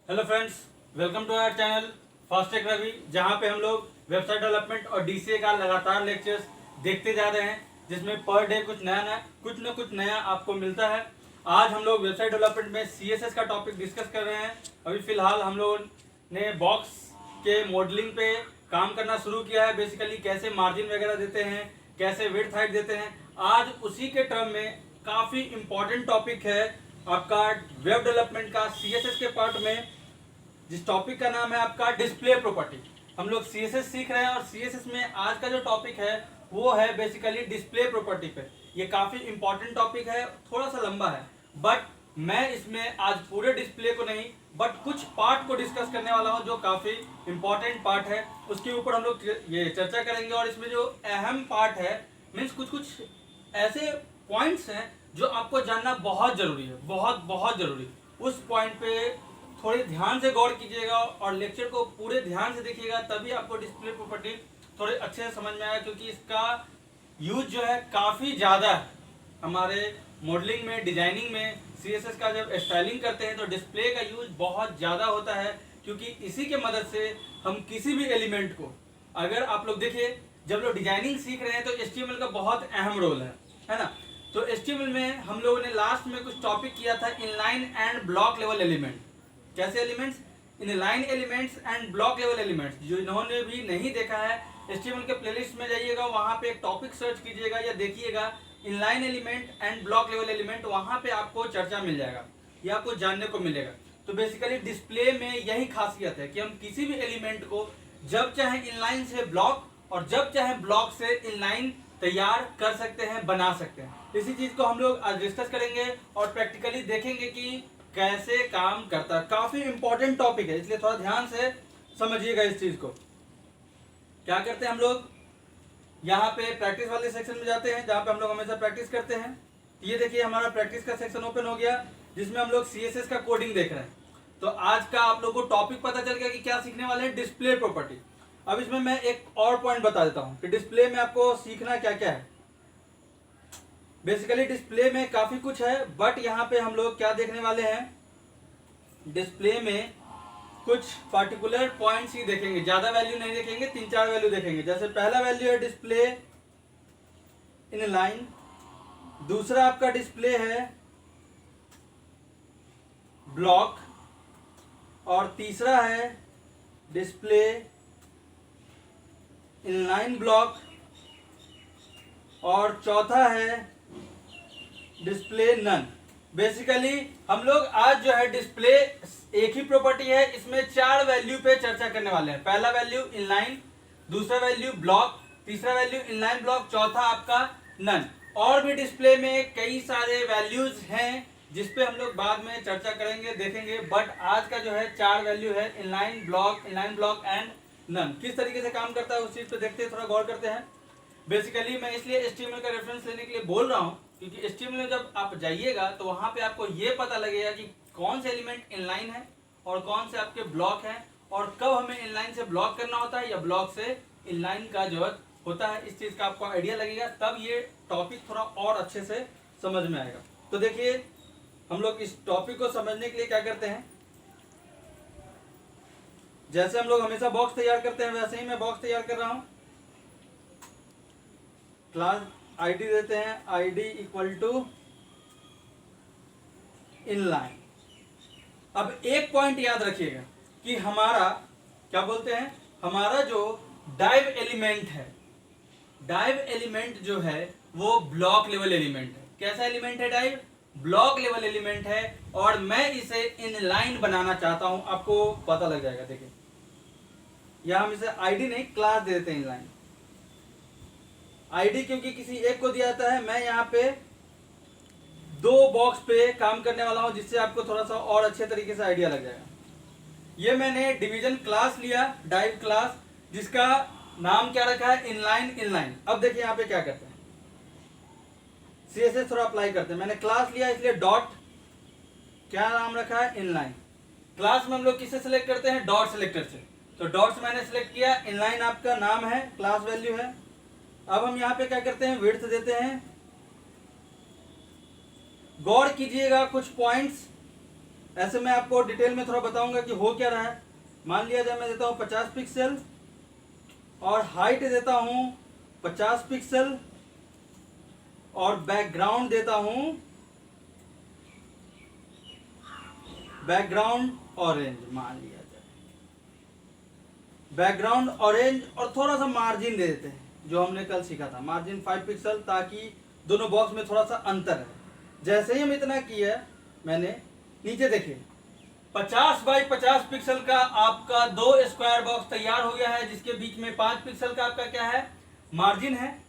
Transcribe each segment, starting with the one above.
Hello friends, welcome to our channel Fastech Ravi, जहां पे हम लोग वेबसाइट डेवलपमेंट और डीसीए का लगातार लेक्चर्स देखते जा रहे हैं, जिसमें पर डे कुछ नया आपको मिलता है। आज हम लोग वेबसाइट डेवलपमेंट में सीएसएस का टॉपिक डिस्कस कर रहे हैं। अभी फिलहाल हम लोग ने बॉक्स के मॉडलिंग पे काम करना शुरू किया है। बेसिकली कैसे मार्जिन वगैरह देते हैं, कैसे विड्थ हाइट देते हैं। आज उसी के टर्म में काफ़ी इम्पोर्टेंट टॉपिक है आपका वेब डेवलपमेंट का सीएसएस के पार्ट में, जिस टॉपिक का नाम है आपका डिस्प्ले प्रॉपर्टी। हम लोग सीएसएस सीख रहे हैं और सीएसएस में आज का जो टॉपिक है वो है बेसिकली डिस्प्ले प्रॉपर्टी पे। ये काफ़ी इंपॉर्टेंट टॉपिक है, थोड़ा सा लंबा है, बट मैं इसमें आज पूरे डिस्प्ले को नहीं बट कुछ पार्ट को डिस्कस करने वाला हूँ जो काफ़ी इंपॉर्टेंट पार्ट है। उसके ऊपर हम लोग ये चर्चा करेंगे और इसमें जो अहम पार्ट है मीन्स कुछ ऐसे पॉइंट्स हैं जो आपको जानना बहुत ज़रूरी है, बहुत ज़रूरी। उस पॉइंट पे थोड़े ध्यान से गौर कीजिएगा और लेक्चर को पूरे ध्यान से देखिएगा, तभी आपको डिस्प्ले प्रॉपर्टी थोड़े अच्छे से समझ में आएगा, क्योंकि इसका यूज जो है काफ़ी ज़्यादा है हमारे मॉडलिंग में, डिजाइनिंग में। सीएसएस का जब स्टाइलिंग करते हैं तो डिस्प्ले का यूज बहुत ज़्यादा होता है, क्योंकि इसी के मदद से हम किसी भी एलिमेंट को, अगर आप लोग देखिए जब लोग डिजाइनिंग सीख रहे हैं तो HTML का बहुत अहम रोल है ना। तो HTML में हम लोगों ने लास्ट में कुछ टॉपिक किया था inline and block level element. कैसे elements? Inline elements and block level elements. जो इन्होंने भी नहीं देखा है, HTML के प्लेलिस्ट में जाइएगा, वहाँ पे एक टॉपिक सर्च कीजिएगा या देखिएगा inline element and block level element, वहाँ पे आपको चर्चा मिल जाएगा, ये आपको जानने को मिलेगा। तो बेसिकली डिस्प्ले में यही खासियत है कि हम किसी भी एलिमेंट को जब चाहे इनलाइन से ब्लॉक और जब चाहे ब्लॉक से इनलाइन तैयार कर सकते हैं, बना सकते हैं। इसी चीज को हम लोग आज डिस्कस करेंगे और प्रैक्टिकली देखेंगे कि कैसे काम करता है। काफी इंपॉर्टेंट टॉपिक है, इसलिए थोड़ा ध्यान से समझिएगा इस चीज को। क्या करते हैं हम लोग, यहाँ पे प्रैक्टिस वाले सेक्शन में जाते हैं जहाँ पे हम लोग हमेशा प्रैक्टिस करते हैं। ये देखिए हमारा प्रैक्टिस का सेक्शन ओपन हो गया, जिसमें हम लोग सीएसएस का कोडिंग देख रहे हैं। तो आज का आप लोगों को टॉपिक पता चल गया कि क्या सीखने वाले हैं, डिस्प्ले प्रॉपर्टी। अब इसमें मैं एक और पॉइंट बता देता हूँ कि डिस्प्ले में आपको सीखना क्या क्या है। बेसिकली डिस्प्ले में काफी कुछ है, बट यहाँ पे हम लोग क्या देखने वाले हैं, डिस्प्ले में कुछ पर्टिकुलर पॉइंट्स ही देखेंगे, ज्यादा वैल्यू नहीं देखेंगे, 3-4 वैल्यू देखेंगे। जैसे पहला वैल्यू है डिस्प्ले इन लाइन, दूसरा आपका डिस्प्ले है ब्लॉक, और तीसरा है डिस्प्ले इनलाइन ब्लॉक, और चौथा है डिस्प्ले नन। बेसिकली हम लोग आज जो है डिस्प्ले एक ही प्रॉपर्टी है, इसमें 4 वैल्यू पे चर्चा करने वाले हैं। पहला वैल्यू इनलाइन, दूसरा वैल्यू ब्लॉक, तीसरा वैल्यू इनलाइन ब्लॉक, चौथा आपका नन। और भी डिस्प्ले में कई सारे वैल्यूज हैं जिसपे हम लोग बाद में चर्चा करेंगे, देखेंगे, बट आज का जो है 4 वैल्यू है इनलाइन ब्लॉक एंड नन। किस तरीके से काम करता है उस चीज पे देखते हैं, थोड़ा गौर करते हैं। बेसिकली मैं इसलिए HTML का रेफरेंस लेने के लिए बोल रहा हूँ, क्योंकि HTML में जब आप जाइएगा तो वहां पे आपको ये पता लगेगा कि कौन से एलिमेंट इनलाइन है और कौन से आपके ब्लॉक हैं, और कब हमें इनलाइन से ब्लॉक करना होता है या ब्लॉक से इनलाइन का जरूरत होता है। इस चीज का आपको आइडिया लगेगा, तब ये टॉपिक थोड़ा और अच्छे से समझ में आएगा। तो देखिए हम लोग इस टॉपिक को समझने के लिए क्या करते हैं, जैसे हम लोग हमेशा बॉक्स तैयार करते हैं वैसे ही मैं बॉक्स तैयार कर रहा हूं। क्लास आईडी देते हैं, आईडी इक्वल टू इनलाइन। अब एक पॉइंट याद रखिएगा कि हमारा क्या बोलते हैं, हमारा जो डाइव एलिमेंट है, डाइव एलिमेंट जो है वो ब्लॉक लेवल एलिमेंट है। कैसा एलिमेंट है डाइव? ब्लॉक लेवल एलिमेंट है, और मैं इसे इनलाइन बनाना चाहता हूं, आपको पता लग जाएगा। देखिए यहां हम इसे आईडी नहीं क्लास दे देते हैं इनलाइन। आईडी क्योंकि किसी एक को दिया जाता है, मैं यहाँ पे 2 बॉक्स पे काम करने वाला हूं, जिससे आपको थोड़ा सा और अच्छे तरीके से आइडिया लग जाएगा। ये मैंने डिवीजन क्लास लिया, डाइव क्लास, जिसका नाम क्या रखा है, इनलाइन। अब देखिए यहाँ पे क्या करते हैं, सीएसएस थोड़ा अप्लाई करते हैं। मैंने क्लास लिया इसलिए डॉट, क्या नाम रखा है, इनलाइन। क्लास में हम लोग किससे सिलेक्ट करते हैं, डॉट सिलेक्टर से। तो डॉट से मैंने सिलेक्ट किया, इनलाइन आपका नाम है, क्लास वैल्यू है। अब हम यहाँ पे क्या करते हैं, विड्थ देते हैं। गौर कीजिएगा कुछ पॉइंट्स ऐसे मैं आपको डिटेल में थोड़ा बताऊंगा कि हो क्या रहा है। मान लिया जाए मैं देता हूँ 50 पिक्सल और हाइट देता हूँ 50 पिक्सल और बैकग्राउंड देता हूँ बैकग्राउंड ऑरेंज, मान लिया जाए बैकग्राउंड ऑरेंज, और थोड़ा सा मार्जिन दे देते हैं जो हमने कल सीखा था, मार्जिन 5 पिक्सल, ताकि दोनों बॉक्स में थोड़ा सा अंतर है। जैसे ही हम इतना किया मैंने, नीचे देखिए 50 बाई 50 पिक्सल का आपका 2 स्क्वायर बॉक्स तैयार हो गया है, जिसके बीच में 5 पिक्सल का आपका क्या है, मार्जिन है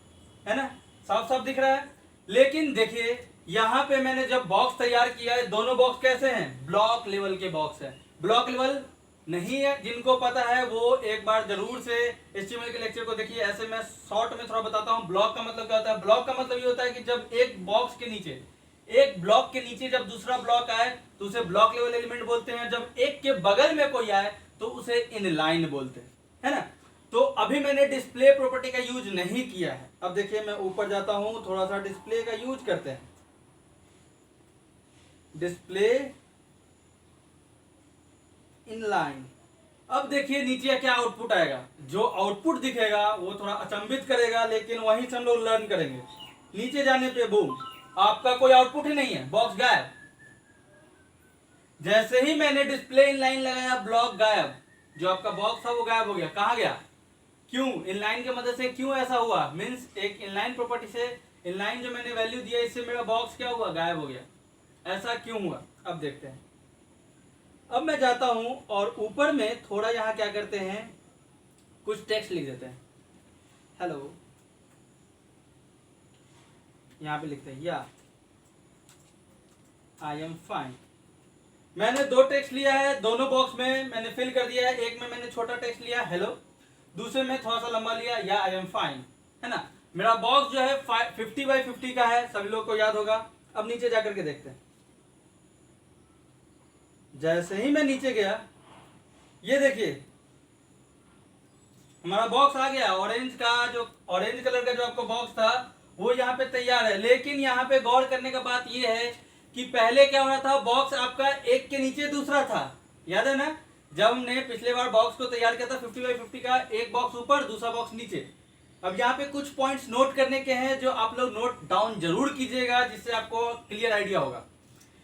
ना, साफ साफ दिख रहा है। लेकिन देखिए यहाँ पे मैंने जब बॉक्स तैयार किया है, दोनों बॉक्स कैसे हैं, ब्लॉक लेवल के बॉक्स हैं। ब्लॉक लेवल नहीं है, जिनको पता है वो एक बार जरूर से HTML के लेक्चर को देखिए। ऐसे मैं शॉर्ट में थोड़ा बताता हूँ ब्लॉक का मतलब क्या होता है। ब्लॉक का मतलब ये होता है कि जब एक बॉक्स के नीचे, एक ब्लॉक के नीचे जब दूसरा ब्लॉक आए तो उसे ब्लॉक लेवल एलिमेंट बोलते हैं। जब एक के बगल में कोई आए तो उसे इनलाइन बोलते हैं, है ना। तो अभी मैंने डिस्प्ले प्रॉपर्टी का यूज नहीं किया है। अब देखिए मैं ऊपर जाता हूं, थोड़ा सा डिस्प्ले का यूज करते हैं। Display inline. अब देखिए नीचे क्या आउटपुट आएगा। जो आउटपुट दिखेगा वो थोड़ा अचंभित करेगा, लेकिन वहीं से हम लोग लर्न करेंगे। नीचे जाने पे बूम, आपका कोई आउटपुट ही नहीं है, बॉक्स गायब। जैसे ही मैंने डिस्प्ले इनलाइन लगाया, ब्लॉक गायब, जो आपका बॉक्स था वो गायब हो गया। कहाँ गया, क्यों, इनलाइन की मदद से क्यों ऐसा हुआ, मीन्स एक इनलाइन प्रॉपर्टी से, इनलाइन जो मैंने वैल्यू दिया, इससे मेरा बॉक्स क्या हुआ, गायब हो गया। ऐसा क्यों हुआ, अब देखते हैं। अब मैं जाता हूं और ऊपर में थोड़ा यहाँ क्या करते हैं, कुछ टेक्स्ट लिख देते हैं। हेलो, यहाँ पे लिखते हैं या आई एम फाइन। मैंने 2 टेक्स्ट लिया है, दोनों बॉक्स में मैंने फिल कर दिया है। एक में मैंने छोटा टेक्स्ट लिया हेलो, दूसरे में थोड़ा सा लंबा लिया या आई एम फाइन, है ना। मेरा बॉक्स जो है 50 बाई 50 का है, सभी लोग को याद होगा। अब नीचे जाकर के देखते हैं। जैसे ही मैं नीचे गया, ये देखिए हमारा बॉक्स आ गया। ऑरेंज का, जो ऑरेंज कलर का जो आपका बॉक्स था वो यहाँ पे तैयार है। लेकिन यहाँ पे गौर करने का बात ये है कि पहले क्या हो रहा था, बॉक्स आपका एक के नीचे दूसरा था, याद है ना। जब हमने पिछले बार बॉक्स को तैयार किया था 50 बाई 50 का, एक बॉक्स ऊपर दूसरा बॉक्स नीचे। अब यहाँ पे कुछ पॉइंट्स नोट करने के हैं जो आप लोग नोट डाउन जरूर कीजिएगा, जिससे आपको क्लियर आइडिया होगा।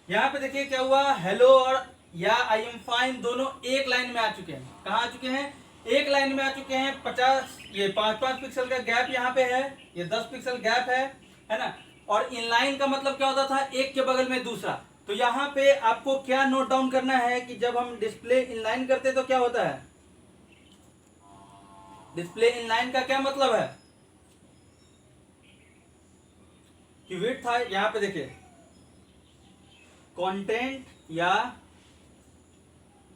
यहाँ पे देखिए क्या हुआ, हेलो और या आई एम फाइन दोनों एक लाइन में आ चुके हैं। कहाँ आ चुके हैं, एक लाइन में आ चुके हैं। 50, ये 5-5 पिक्सल का गैप यहाँ पे है, ये 10 पिक्सल गैप है ना। और इनलाइन का मतलब क्या होता था, एक के बगल में दूसरा। तो यहाँ पे आपको क्या नोट डाउन करना है कि जब हम डिस्प्ले इनलाइन करते तो क्या होता है, डिस्प्ले इनलाइन का क्या मतलब है कि विड्थ था। यहाँ पे देखिए कंटेंट या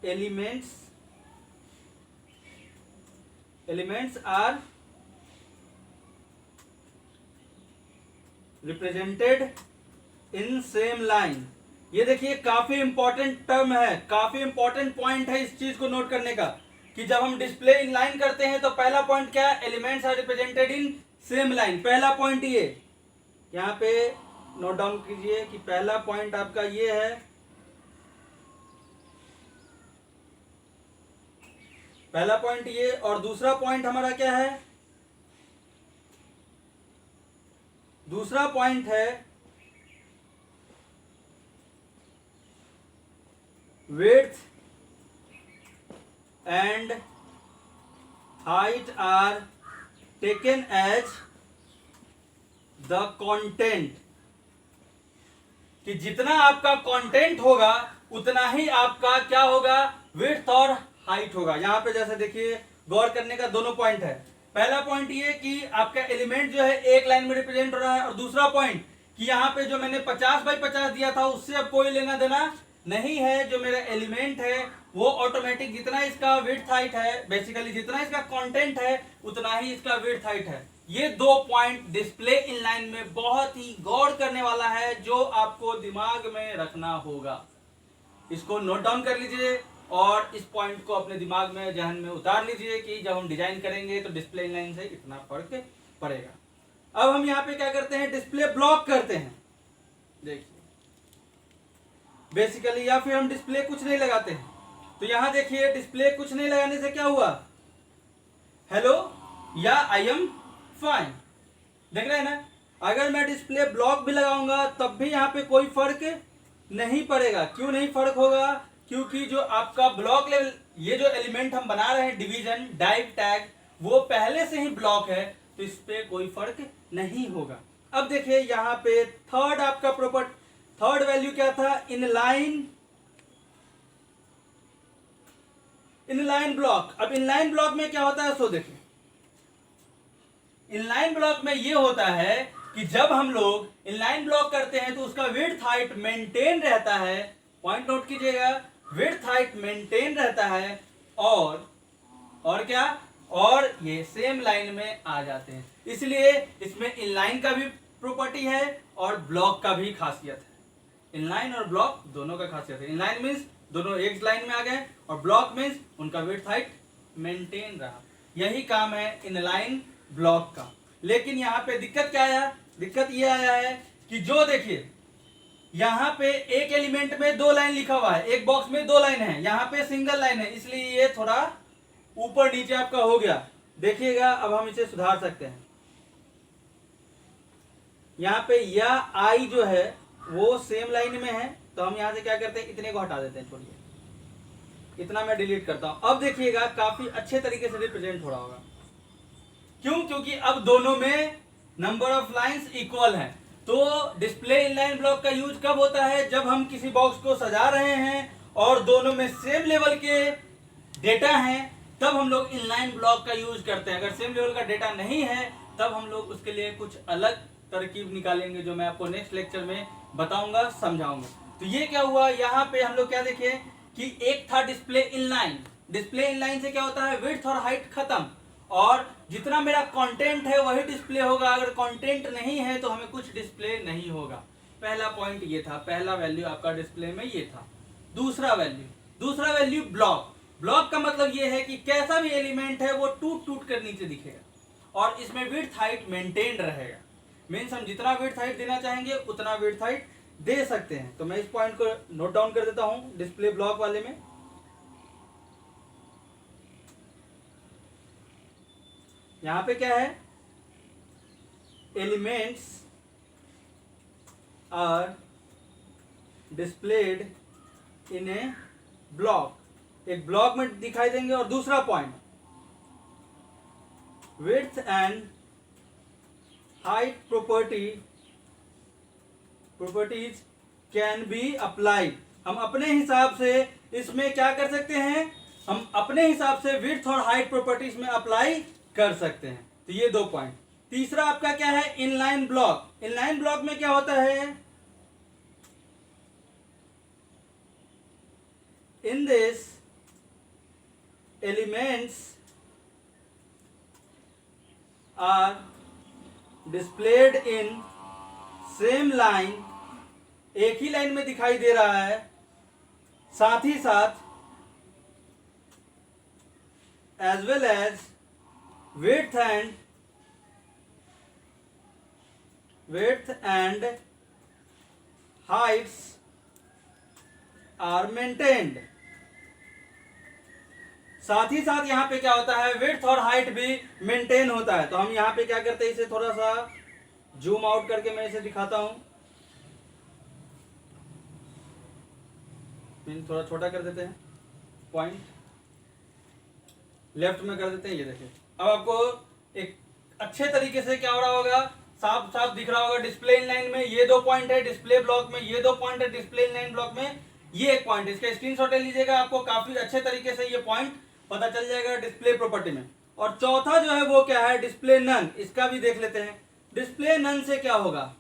elements are represented in same line. ये देखिए काफी इंपॉर्टेंट टर्म है, काफी इंपॉर्टेंट पॉइंट है इस चीज को नोट करने का, कि जब हम डिस्प्ले इनलाइन करते हैं तो पहला पॉइंट क्या है, elements are represented in same line. पहला पॉइंट ये, यहाँ पे नोट डाउन कीजिए कि पहला पॉइंट आपका ये है, पहला पॉइंट ये। और दूसरा पॉइंट हमारा क्या है, दूसरा पॉइंट है width and height are taken as the content, कि जितना आपका कंटेंट होगा उतना ही आपका क्या होगा, विड्थ और हाइट होगा। यहां पे जैसे देखिए गौर करने का दोनों पॉइंट है। पहला पॉइंट ये कि आपका एलिमेंट जो है एक लाइन में रिप्रेजेंट हो रहा है, और दूसरा पॉइंट कि यहाँ पे जो मैंने 50 बाई 50 दिया था उससे अब कोई लेना देना नहीं है। जो मेरा एलिमेंट है वो ऑटोमेटिक, जितना इसका विड्थ हाइट है, बेसिकली जितना इसका कंटेंट है उतना ही इसका विड्थ हाइट है। ये 2 पॉइंट डिस्प्ले इनलाइन में बहुत ही गौर करने वाला है, जो आपको दिमाग में रखना होगा। इसको नोट डाउन कर लीजिए और इस पॉइंट को अपने दिमाग में, जहन में उतार लीजिए कि जब हम डिजाइन करेंगे तो डिस्प्ले इनलाइन से इतना फर्क पड़ेगा। अब हम यहाँ पे क्या करते हैं, डिस्प्ले ब्लॉक करते हैं। देखिए बेसिकली, या फिर हम डिस्प्ले कुछ नहीं लगाते हैं। तो यहां देखिए डिस्प्ले कुछ नहीं लगाने से क्या हुआ, हेलो या आई एम फाइन, देख रहे हैं ना। अगर मैं डिस्प्ले ब्लॉक भी लगाऊंगा तब भी यहाँ पे कोई फर्क नहीं पड़ेगा। क्यों नहीं फर्क होगा, क्योंकि जो आपका ब्लॉक लेवल, ये जो एलिमेंट हम बना रहे हैं डिवीजन डाइव टैग, वो पहले से ही ब्लॉक है, तो इस पे कोई फर्क नहीं होगा। अब देखिए यहाँ पे थर्ड आपका थर्ड वैल्यू क्या था, इनलाइन ब्लॉक। अब इनलाइन ब्लॉक में क्या होता है, सो देखिए इनलाइन ब्लॉक में ये होता है कि जब हम लोग इनलाइन ब्लॉक करते हैं तो उसका विड्थ हाइट मेंटेन रहता है, पॉइंट नोट कीजिएगा, विड्थ हाइट मेंटेन रहता है, और क्या, और ये सेम लाइन में आ जाते हैं। इसलिए इसमें इनलाइन का भी प्रॉपर्टी है और ब्लॉक का भी खासियत है। इनलाइन और ब्लॉक दोनों का खासियत है। इनलाइन मींस दोनों एक लाइन में आ गए, और ब्लॉक मींस उनका विड्थ हाइट मेंटेन रहा। यही काम है इनलाइन ब्लॉक का। लेकिन यहाँ पे दिक्कत क्या आया, दिक्कत ये आया है कि जो देखिए यहाँ पे एक एलिमेंट में 2 लाइन लिखा हुआ है, एक बॉक्स में 2 लाइन है, यहाँ पे सिंगल लाइन है, इसलिए ये थोड़ा ऊपर नीचे आपका हो गया। देखिएगा अब हम इसे सुधार सकते हैं। यहाँ पे यह आई जो है वो सेम लाइन में है, तो हम यहाँ से क्या करते हैं, इतने को हटा देते हैं, छोड़िए इतना मैं डिलीट करता हूं। अब देखिएगा काफी अच्छे तरीके से रिप्रेजेंट हो रहा होगा। क्यों, क्योंकि अब दोनों में नंबर ऑफ लाइंस इक्वल हैं। तो डिस्प्ले इनलाइन ब्लॉक का यूज कब होता है, जब हम किसी बॉक्स को सजा रहे हैं और दोनों में सेम लेवल के डेटा हैं, तब हम लोग इनलाइन ब्लॉक का यूज करते हैं। अगर सेम लेवल का डेटा नहीं है तब हम लोग उसके लिए कुछ अलग तरकीब निकालेंगे, जो मैं आपको नेक्स्ट लेक्चर में बताऊंगा, समझाऊंगा। तो ये क्या हुआ, यहाँ पे हम लोग क्या देखे कि एक था डिस्प्ले इनलाइन। डिस्प्ले इनलाइन से क्या होता है, विड्थ और हाइट खत्म, और जितना मेरा कंटेंट है वही डिस्प्ले होगा। अगर कंटेंट नहीं है तो हमें कुछ डिस्प्ले नहीं होगा। पहला पॉइंट ये था, पहला वैल्यू आपका डिस्प्ले में ये था। दूसरा वैल्यू ब्लॉक। ब्लॉक का मतलब ये है कि कैसा भी एलिमेंट है वो टूट टूट कर नीचे दिखेगा और इसमें विड्थ हाइट मेंटेन रहेगा। मीन्स हम जितना विड्थ हाइट देना चाहेंगे उतना विड्थ हाइट दे सकते हैं। तो मैं इस पॉइंट को नोट डाउन कर देता हूं डिस्प्ले ब्लॉक वाले में। यहां पे क्या है, elements are displayed in a block, एक ब्लॉक में दिखाई देंगे। और दूसरा point, width and height properties can be applied. हम अपने हिसाब से इसमें क्या कर सकते हैं, हम अपने हिसाब से विड्थ और हाइट प्रॉपर्टीज में अप्लाई कर सकते हैं। तो ये 2 पॉइंट। तीसरा आपका क्या है, इनलाइन ब्लॉक। इनलाइन ब्लॉक में क्या होता है, in this elements are displayed in same line, एक ही लाइन में दिखाई दे रहा है, साथ ही साथ as well as width and heights are maintained। साथ ही साथ यहाँ पे क्या होता है, विड्थ और हाइट भी मेंटेन होता है। तो हम यहाँ पे क्या करते हैं, इसे थोड़ा सा जूम आउट करके मैं इसे दिखाता हूं, थोड़ा छोटा कर देते हैं, पॉइंट लेफ्ट में कर देते हैं। ये देखिए अब आपको एक अच्छे तरीके से क्या हो रहा होगा, साफ साफ दिख रहा होगा। डिस्प्ले इनलाइन में ये 2 पॉइंट है, डिस्प्ले ब्लॉक में ये 2 पॉइंट है, डिस्प्ले इनलाइन ब्लॉक में ये 1 पॉइंट है। इसका स्क्रीनशॉट ले लीजिएगा, आपको काफी अच्छे तरीके से ये पॉइंट पता चल जाएगा डिस्प्ले प्रॉपर्टी में। और चौथा जो है वो क्या है, डिस्प्ले नन। इसका भी देख लेते हैं। डिस्प्ले नन से क्या होगा,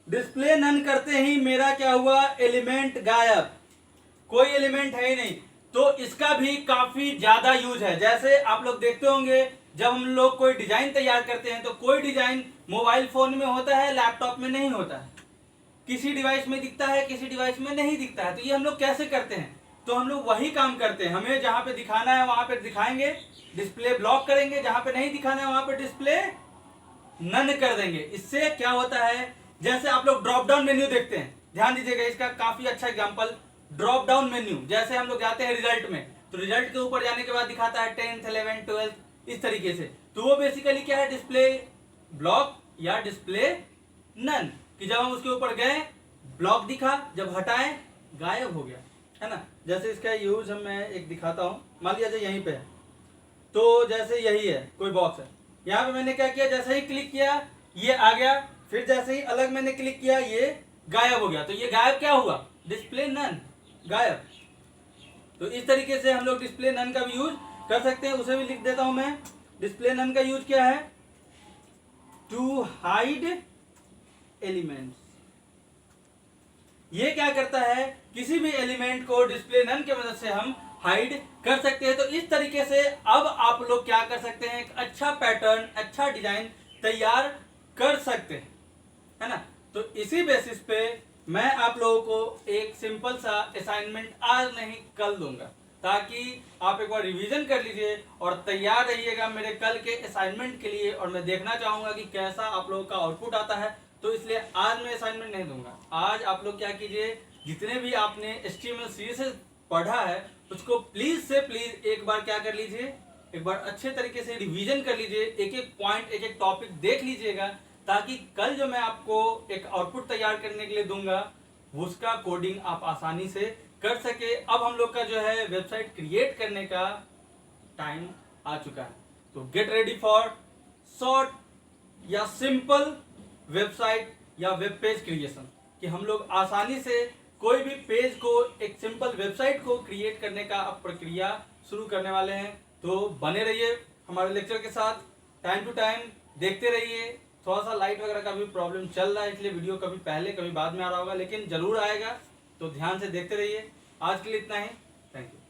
डिस्प्ले नन करते ही मेरा क्या हुआ, एलिमेंट गायब, कोई एलिमेंट है ही नहीं। तो इसका भी काफी ज्यादा यूज है। जैसे आप लोग देखते होंगे जब हम लोग कोई डिजाइन तैयार करते हैं तो कोई डिजाइन मोबाइल फोन में होता है, लैपटॉप में नहीं होता है, किसी डिवाइस में दिखता है, किसी डिवाइस में नहीं दिखता है। तो ये हम लोग कैसे करते हैं, तो हम लोग वही काम करते हैं। हमें जहां पे दिखाना है वहां पे दिखाएंगे, डिस्प्ले ब्लॉक करेंगे, जहां पे नहीं दिखाना है वहां पे डिस्प्ले नन कर देंगे। इससे क्या होता है, जैसे आप लोग ड्रॉप डाउन मेन्यू देखते हैं, ध्यान दीजिएगा, इसका काफी अच्छा एग्जांपल ड्रॉप डाउन मेन्यू। जैसे हम लोग जाते हैं रिजल्ट में, तो रिजल्ट के ऊपर जाने के बाद दिखाता है 10th 11th 12th इस तरीके से। तो वो बेसिकली क्या है, डिस्प्ले ब्लॉक या डिस्प्ले नन, कि जब हम उसके ऊपर गए ब्लॉक दिखा, जब हटाएं गायब हो गया, है ना। जैसे इसका यूज मैं एक दिखाता हूं, मान लिया जाए यहीं पे है, तो जैसे यही है कोई बॉक्स है, यहाँ पे मैंने क्या किया, जैसे ही क्लिक किया ये आ गया, फिर जैसे ही अलग मैंने क्लिक किया ये गायब हो गया। तो ये गायब क्या हुआ, डिस्प्ले नन, गायब। तो इस तरीके से हम लोग डिस्प्ले नन का भी यूज कर सकते हैं। उसे भी लिख देता हूं मैं। डिस्प्ले नन का यूज क्या है, टू हाइड एलिमेंट्स। ये क्या करता है, किसी भी एलिमेंट को डिस्प्ले नन की मदद से हम हाइड कर सकते हैं। तो इस तरीके से अब आप लोग क्या कर सकते हैं, एक अच्छा पैटर्न, अच्छा डिजाइन तैयार कर सकते हैं, है ना। तो इसी बेसिस पे मैं आप लोगों को एक सिंपल सा असाइनमेंट आज नहीं कल दूंगा, ताकि आप एक बार रिवीजन कर लीजिए और तैयार रहिएगा मेरे कल के असाइनमेंट के लिए। और मैं देखना चाहूंगा कि कैसा आप लोगों का आउटपुट आता है। तो इसलिए आज मैं असाइनमेंट नहीं दूंगा। आज आप लोग क्या कीजिए, जितने भी आपने HTML CSS पढ़ा है उसको प्लीज से प्लीज एक बार क्या कर लीजिए, एक बार अच्छे तरीके से रिवीजन कर लीजिए, एक एक पॉइंट, एक एक टॉपिक देख लीजिएगा, ताकि कल जो मैं आपको एक आउटपुट तैयार करने के लिए दूंगा उसका कोडिंग आप आसानी से कर सके। अब हम लोग का जो है वेबसाइट क्रिएट करने का टाइम आ चुका है। तो गेट रेडी फॉर शॉर्ट या सिंपल वेबसाइट या वेब पेज क्रिएशन, कि हम लोग आसानी से कोई भी पेज को, एक सिंपल वेबसाइट को क्रिएट करने का अब प्रक्रिया शुरू करने वाले हैं। तो बने रहिए हमारे लेक्चर के साथ, टाइम टू टाइम देखते रहिए। थोड़ा सा लाइट वगैरह का भी प्रॉब्लम चल रहा है, इसलिए वीडियो कभी पहले कभी बाद में आ रहा होगा, लेकिन जरूर आएगा, तो ध्यान से देखते रहिए। आज के लिए इतना ही, थैंक यू।